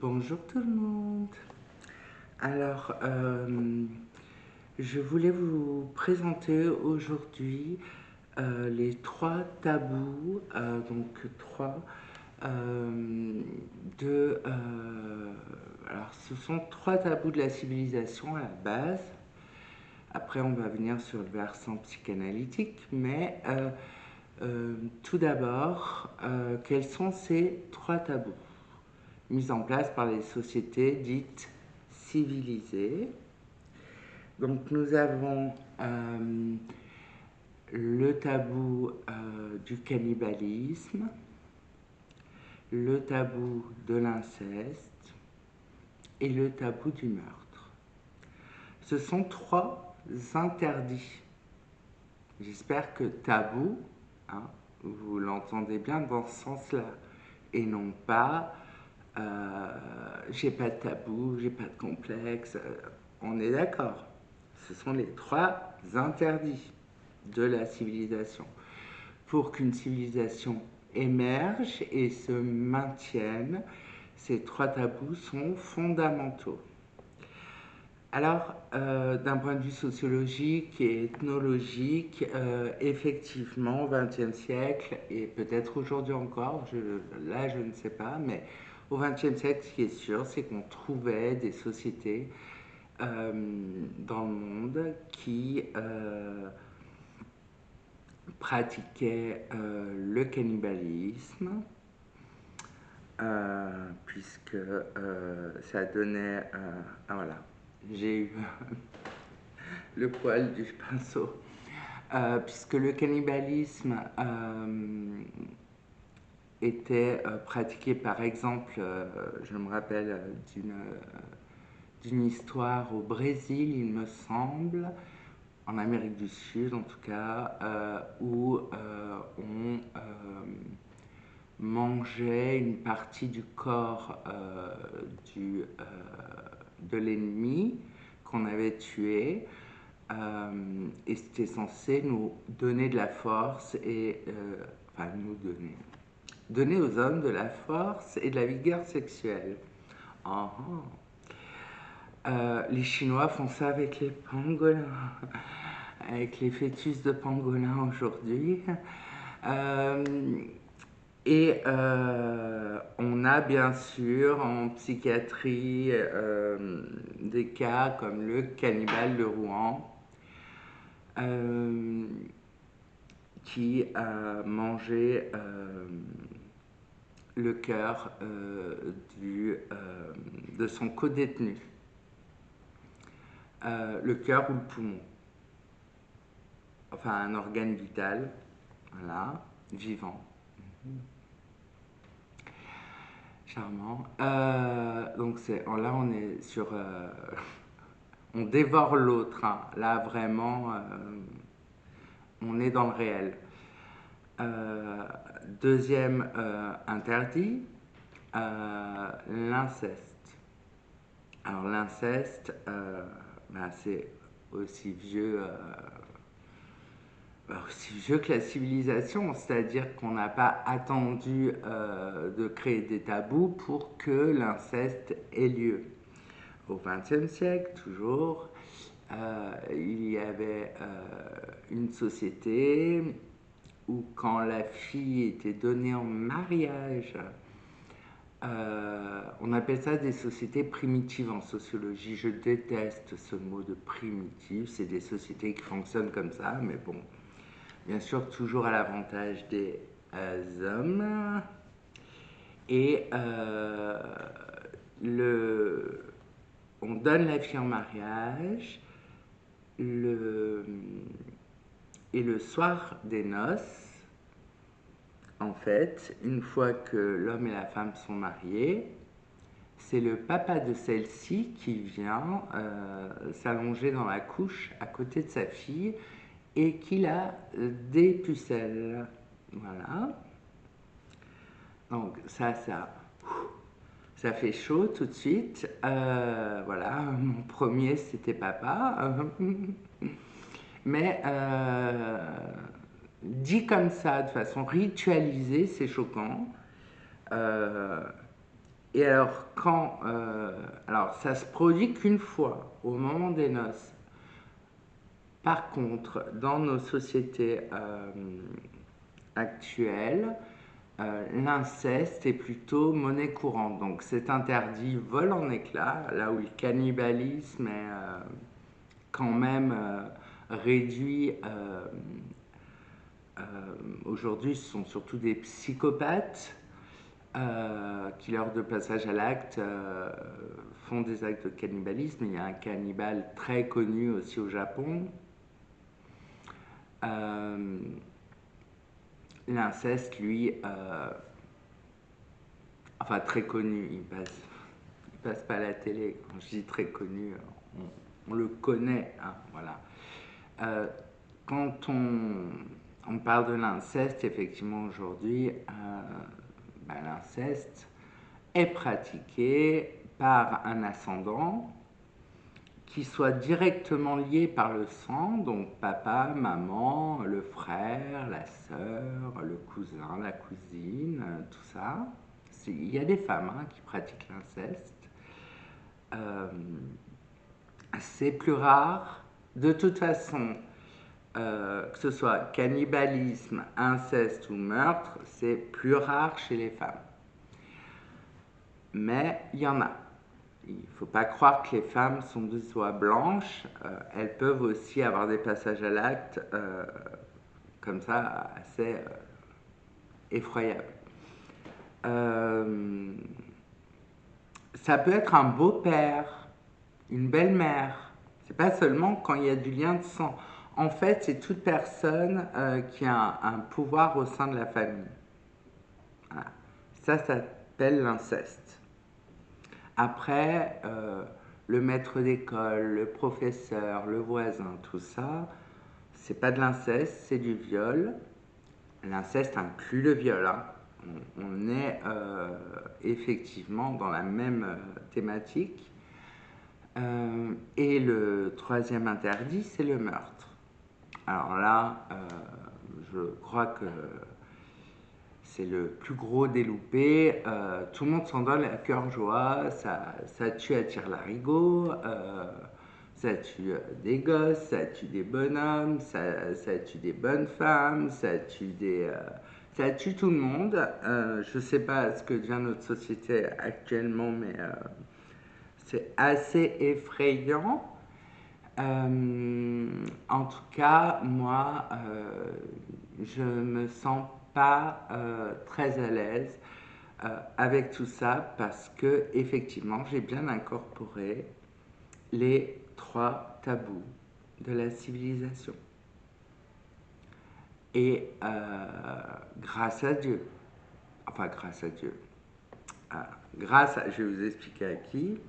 Bonjour tout le monde. Alors, je voulais vous présenter aujourd'hui les trois tabous, donc trois de... alors, ce sont trois tabous de la civilisation à la base. Après, on va venir sur le versant psychanalytique, mais tout d'abord, quels sont ces trois tabous mis en place par les sociétés dites civilisées? Donc nous avons le tabou du cannibalisme, le tabou de l'inceste et le tabou du meurtre. Ce sont trois interdits. J'espère que tabou, hein, vous l'entendez bien dans ce sens-là, et non pas j'ai pas de tabou, j'ai pas de complexe. On est d'accord. Ce sont les trois interdits de la civilisation. Pour qu'une civilisation émerge et se maintienne, ces trois tabous sont fondamentaux. Alors, d'un point de vue sociologique et ethnologique, effectivement, au XXe siècle, et peut-être aujourd'hui encore, là je ne sais pas, mais au XXe siècle, ce qui est sûr, c'est qu'on trouvait des sociétés dans le monde qui pratiquaient le cannibalisme, puisque ça donnait... ah voilà, j'ai eu le poil du pinceau. Puisque le cannibalisme était pratiqué, par exemple, je me rappelle d'une histoire au Brésil, il me semble, en Amérique du Sud en tout cas, où on mangeait une partie du corps de l'ennemi qu'on avait tué, et c'était censé nous donner de la force et enfin nous donner aux hommes de la force et de la vigueur sexuelle. Ah, les Chinois font ça avec les pangolins, avec les fœtus de pangolins aujourd'hui. Et on a bien sûr en psychiatrie des cas comme le cannibale de Rouen, qui a mangé le cœur de son codétenu, le cœur ou le poumon, enfin un organe vital, voilà, vivant. Charmant. Donc là on est sur... on dévore l'autre, hein. Là vraiment on est dans le réel. Deuxième interdit, l'inceste. Alors l'inceste, c'est aussi vieux que la civilisation, c'est-à-dire qu'on n'a pas attendu de créer des tabous pour que l'inceste ait lieu. Au XXe siècle, toujours, il y avait une société où quand la fille était donnée en mariage, on appelle ça des sociétés primitives en sociologie. Je déteste ce mot de primitive, c'est des sociétés qui fonctionnent comme ça, mais bon, bien sûr toujours à l'avantage des hommes. Et on donne la fille en mariage, et le soir des noces, en fait, une fois que l'homme et la femme sont mariés, c'est le papa de celle-ci qui vient s'allonger dans la couche à côté de sa fille et qui la dépucelle. Voilà. Donc ça fait chaud tout de suite. Voilà, mon premier c'était papa. Mais dit comme ça, de façon ritualisée, c'est choquant. Et alors, alors ça se produit qu'une fois, au moment des noces. Par contre, dans nos sociétés actuelles, l'inceste est plutôt monnaie courante. Donc c'est interdit vol en éclats, là où le cannibalisme est quand même réduit. Aujourd'hui, ce sont surtout des psychopathes qui, lors de passage à l'acte, font des actes de cannibalisme. Il y a un cannibale très connu aussi au Japon. L'inceste, lui, enfin très connu, il passe pas à la télé. Quand je dis très connu, on le connaît, hein, voilà. Quand on parle de l'inceste, effectivement, aujourd'hui, l'inceste est pratiqué par un ascendant qui soit directement lié par le sang, donc papa, maman, le frère, la sœur, le cousin, la cousine, tout ça. Il y a des femmes qui pratiquent l'inceste. C'est plus rare. De toute façon, que ce soit cannibalisme, inceste ou meurtre, c'est plus rare chez les femmes. Mais il y en a. Il ne faut pas croire que les femmes sont de soie blanche. Elles peuvent aussi avoir des passages à l'acte comme ça assez effroyables. Ça peut être un beau-père, une belle-mère. C'est pas seulement quand il y a du lien de sang. En fait, c'est toute personne qui a un pouvoir au sein de la famille. Voilà. Ça s'appelle l'inceste. Après, le maître d'école, le professeur, le voisin, tout ça, c'est pas de l'inceste, c'est du viol. L'inceste inclut le viol. Hein. On est effectivement dans la même thématique. Et le troisième interdit, c'est le meurtre. Alors là, je crois que c'est le plus gros des loupés. Tout le monde s'en donne à cœur joie. Ça tue à tire-larigot. Ça tue des gosses, ça tue des bonhommes, ça tue des bonnes femmes, ça tue tout le monde. Je ne sais pas ce que devient notre société actuellement, mais c'est assez effrayant. En tout cas, moi, je me sens pas très à l'aise avec tout ça parce que effectivement, j'ai bien incorporé les 3 tabous de la civilisation. Et grâce à Dieu, enfin grâce à Dieu, je vais vous expliquer à qui.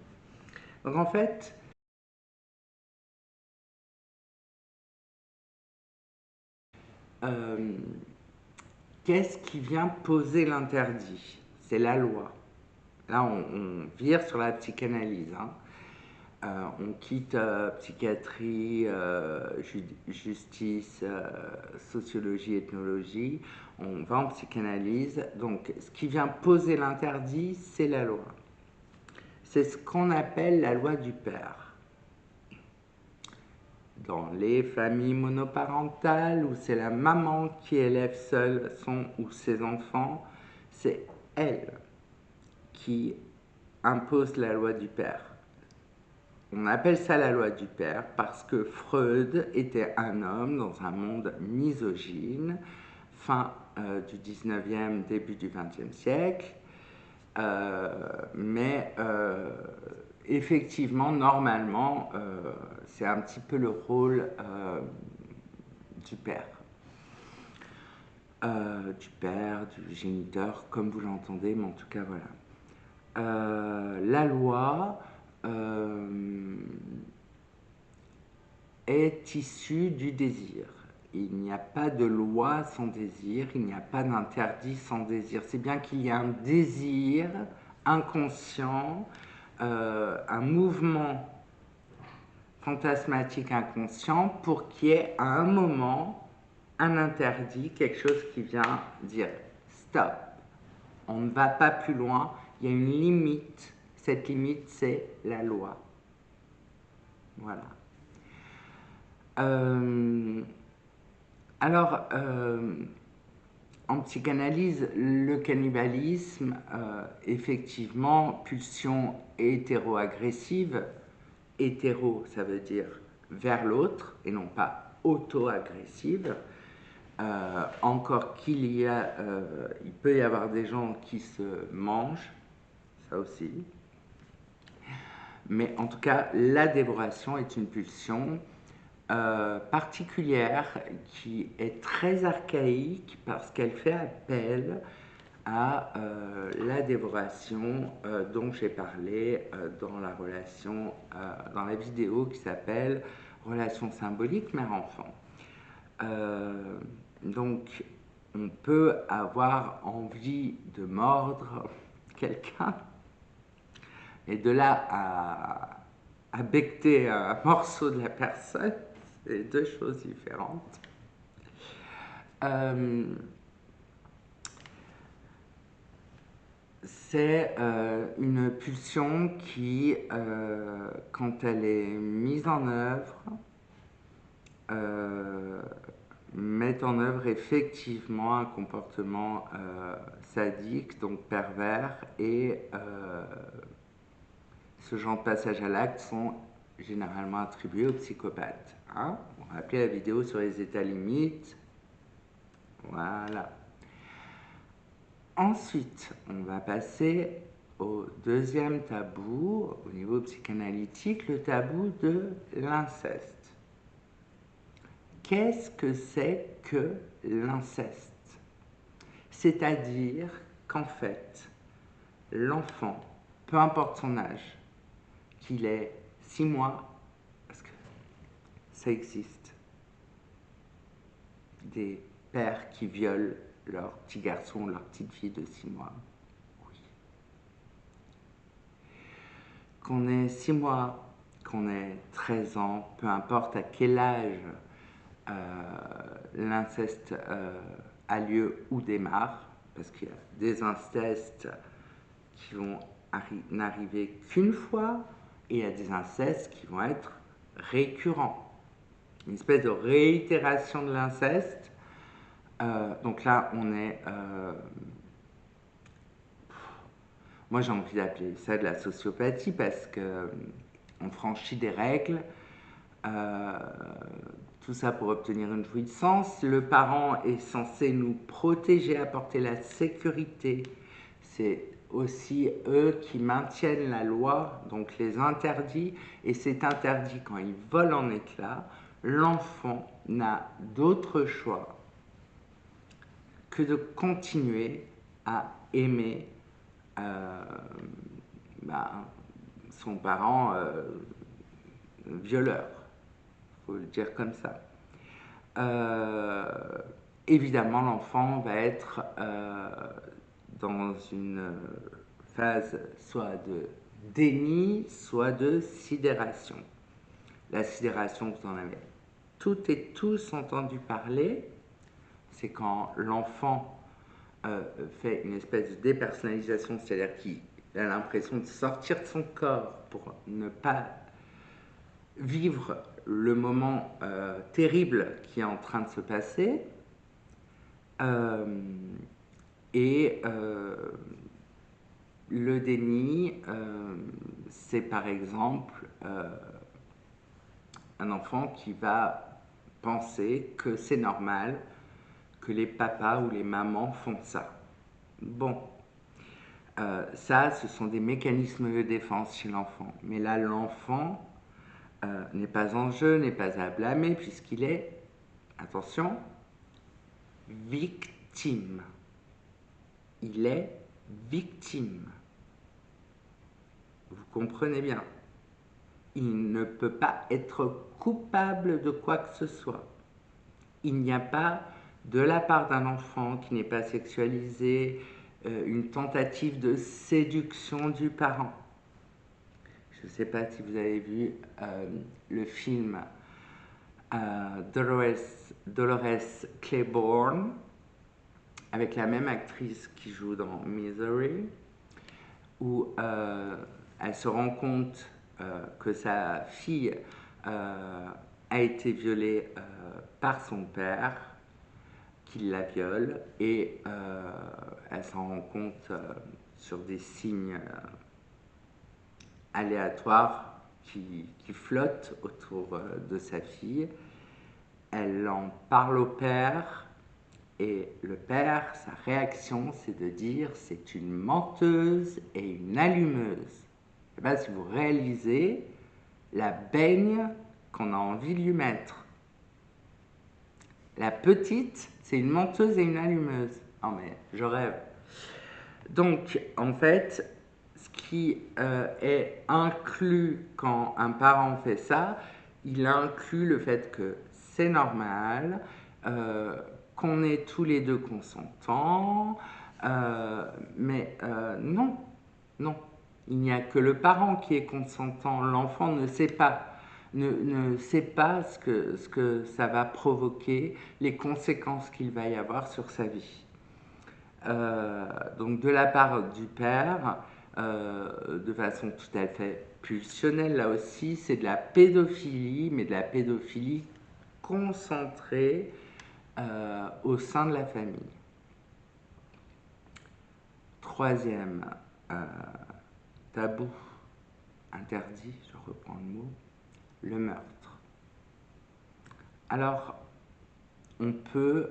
Donc en fait, qu'est-ce qui vient poser l'interdit? C'est la loi. Là, on vire sur la psychanalyse. Hein. On quitte psychiatrie, justice, sociologie, ethnologie. On va en psychanalyse. Donc, ce qui vient poser l'interdit, c'est la loi. C'est ce qu'on appelle la loi du père. Dans les familles monoparentales où c'est la maman qui élève seule son ou ses enfants, c'est elle qui impose la loi du père. On appelle ça la loi du père parce que Freud était un homme dans un monde misogyne, fin du 19e, début du 20e siècle. Mais effectivement, normalement, c'est un petit peu le rôle du père. Du géniteur, comme vous l'entendez, mais en tout cas, voilà. La loi est issue du désir. Il n'y a pas de loi sans désir, il n'y a pas d'interdit sans désir. C'est bien qu'il y a un désir inconscient, un mouvement fantasmatique inconscient pour qu'il y ait à un moment un interdit, quelque chose qui vient dire stop, on ne va pas plus loin, il y a une limite. Cette limite, c'est la loi. Voilà. Alors, en psychanalyse, le cannibalisme, effectivement, pulsion hétéro-agressive. Hétéro, ça veut dire vers l'autre et non pas auto-agressive. Encore il peut y avoir des gens qui se mangent, ça aussi. Mais en tout cas, la dévoration est une pulsion particulière qui est très archaïque parce qu'elle fait appel à la dévoration dont j'ai parlé dans la vidéo qui s'appelle Relation symbolique mère-enfant. Donc, on peut avoir envie de mordre quelqu'un, et de là à becter un morceau de la personne, c'est deux choses différentes. C'est une pulsion qui, quand elle est mise en œuvre, met en œuvre effectivement un comportement sadique, donc pervers, et ce genre de passage à l'acte sont généralement attribués aux psychopathes. Hein, on va appeler la vidéo sur les états limites. Voilà. Ensuite, on va passer au deuxième tabou au niveau psychanalytique, le tabou de l'inceste. Qu'est-ce que c'est que l'inceste? C'est-à-dire qu'en fait, l'enfant, peu importe son âge, qu'il ait 6 mois, parce que ça existe, des pères qui violent leur petit garçon ou leur petite fille de 6 mois. Oui. Qu'on ait 6 mois, qu'on ait 13 ans, peu importe à quel âge l'inceste a lieu ou démarre, parce qu'il y a des incestes qui vont n'arriver qu'une fois, et il y a des incestes qui vont être récurrents. Une espèce de réitération de l'inceste. Donc là, on est... moi, j'ai envie d'appeler ça de la sociopathie parce qu'on franchit des règles. Tout ça pour obtenir une jouissance. Le parent est censé nous protéger, apporter la sécurité. C'est aussi eux qui maintiennent la loi, donc les interdits, et c'est interdit quand ils volent en éclats. L'enfant n'a d'autre choix que de continuer à aimer son parent violeur, il faut le dire comme ça. Évidemment, l'enfant va être dans une phase soit de déni, soit de sidération. La sidération, vous en avez toutes et tous entendu parler, c'est quand l'enfant fait une espèce de dépersonnalisation, c'est-à-dire qu'il a l'impression de sortir de son corps pour ne pas vivre le moment terrible qui est en train de se passer. Le déni, c'est par exemple un enfant qui va penser que c'est normal que les papas ou les mamans font ça. Bon, ça, ce sont des mécanismes de défense chez l'enfant. Mais là, l'enfant n'est pas en jeu, n'est pas à blâmer, puisqu'il est, attention, victime. Il est victime. Vous comprenez bien. Il ne peut pas être coupable de quoi que ce soit. Il n'y a pas, de la part d'un enfant qui n'est pas sexualisé, une tentative de séduction du parent. Je ne sais pas si vous avez vu le film Dolores Claiborne, avec la même actrice qui joue dans Misery. où elle se rend compte que sa fille a été violée par son père, qu'il la viole, et elle s'en rend compte sur des signes aléatoires qui flottent autour de sa fille. Elle en parle au père, et le père, sa réaction, c'est de dire c'est une menteuse et une allumeuse. Je ne sais pas si vous réalisez la baigne qu'on a envie de lui mettre. La petite, c'est une menteuse et une allumeuse. Non mais, je rêve. Donc, en fait, ce qui est inclus quand un parent fait ça, il inclut le fait que c'est normal, qu'on est tous les deux consentants, mais non, non. Il n'y a que le parent qui est consentant. L'enfant ne sait pas. Ne sait pas ce que ça va provoquer, les conséquences qu'il va y avoir sur sa vie. Donc de la part du père, de façon tout à fait pulsionnelle, là aussi, c'est de la pédophilie, mais de la pédophilie concentrée au sein de la famille. Troisième tabou interdit, je reprends le mot, le meurtre. Alors, on peut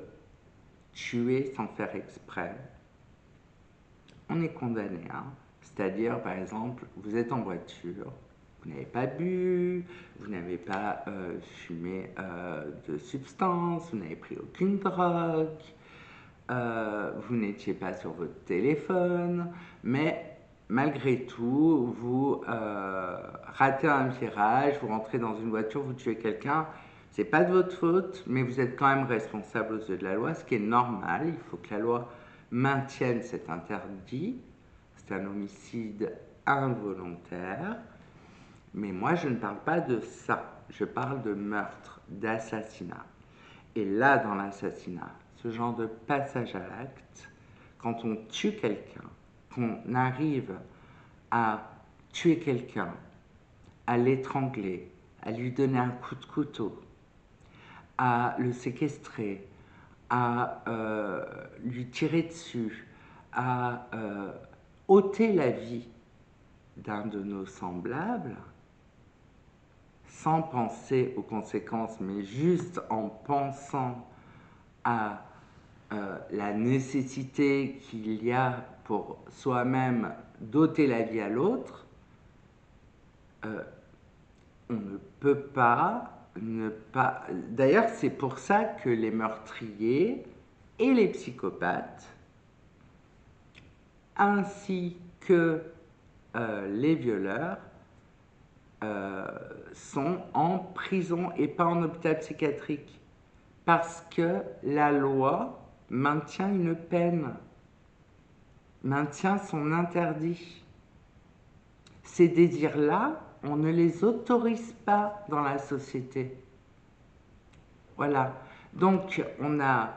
tuer sans faire exprès. On est condamné, hein. C'est-à-dire, par exemple, vous êtes en voiture, vous n'avez pas bu, vous n'avez pas fumé de substances, vous n'avez pris aucune drogue, vous n'étiez pas sur votre téléphone, mais malgré tout, vous ratez un virage, vous rentrez dans une voiture, vous tuez quelqu'un. C'est pas de votre faute, mais vous êtes quand même responsable aux yeux de la loi, ce qui est normal. Il faut que la loi maintienne cet interdit. C'est un homicide involontaire. Mais moi, je ne parle pas de ça. Je parle de meurtre, d'assassinat. Et là, dans l'assassinat, ce genre de passage à l'acte, quand on tue quelqu'un, qu'on arrive à tuer quelqu'un, à l'étrangler, à lui donner un coup de couteau, à le séquestrer, à lui tirer dessus, à ôter la vie d'un de nos semblables, sans penser aux conséquences, mais juste en pensant à la nécessité qu'il y a pour soi-même d'ôter la vie à l'autre, on ne peut pas ne pas... D'ailleurs, c'est pour ça que les meurtriers et les psychopathes, ainsi que les violeurs, sont en prison et pas en hôpital psychiatrique. Parce que la loi maintient une peine, maintient son interdit. Ces désirs-là, on ne les autorise pas dans la société. Voilà. Donc, on a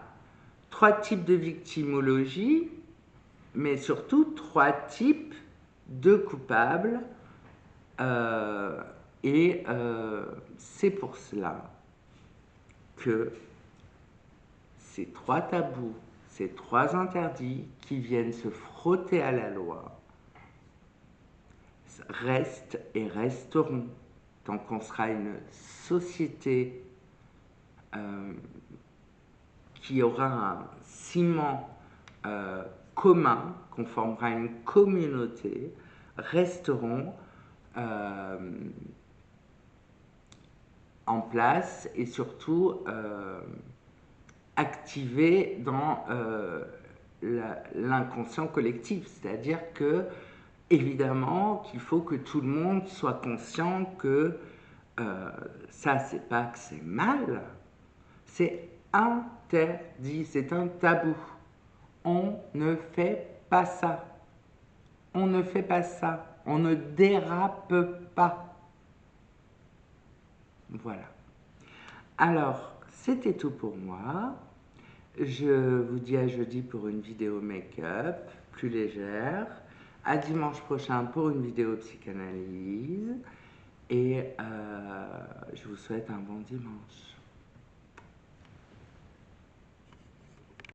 3 types de victimologie, mais surtout 3 types de coupables. C'est pour cela que ces 3 tabous, ces 3 interdits qui viennent se frotter à la loi, restent et resteront tant qu'on sera une société qui aura un ciment commun, qu'on formera une communauté, resteront en place et surtout activés dans l'inconscient collectif. C'est-à-dire que, évidemment, qu'il faut que tout le monde soit conscient que ça, c'est pas que c'est mal, c'est interdit, c'est un tabou. On ne fait pas ça. On ne fait pas ça. On ne dérape pas. Voilà. Alors, c'était tout pour moi. Je vous dis à jeudi pour une vidéo make-up plus légère. À dimanche prochain pour une vidéo psychanalyse. Et je vous souhaite un bon dimanche.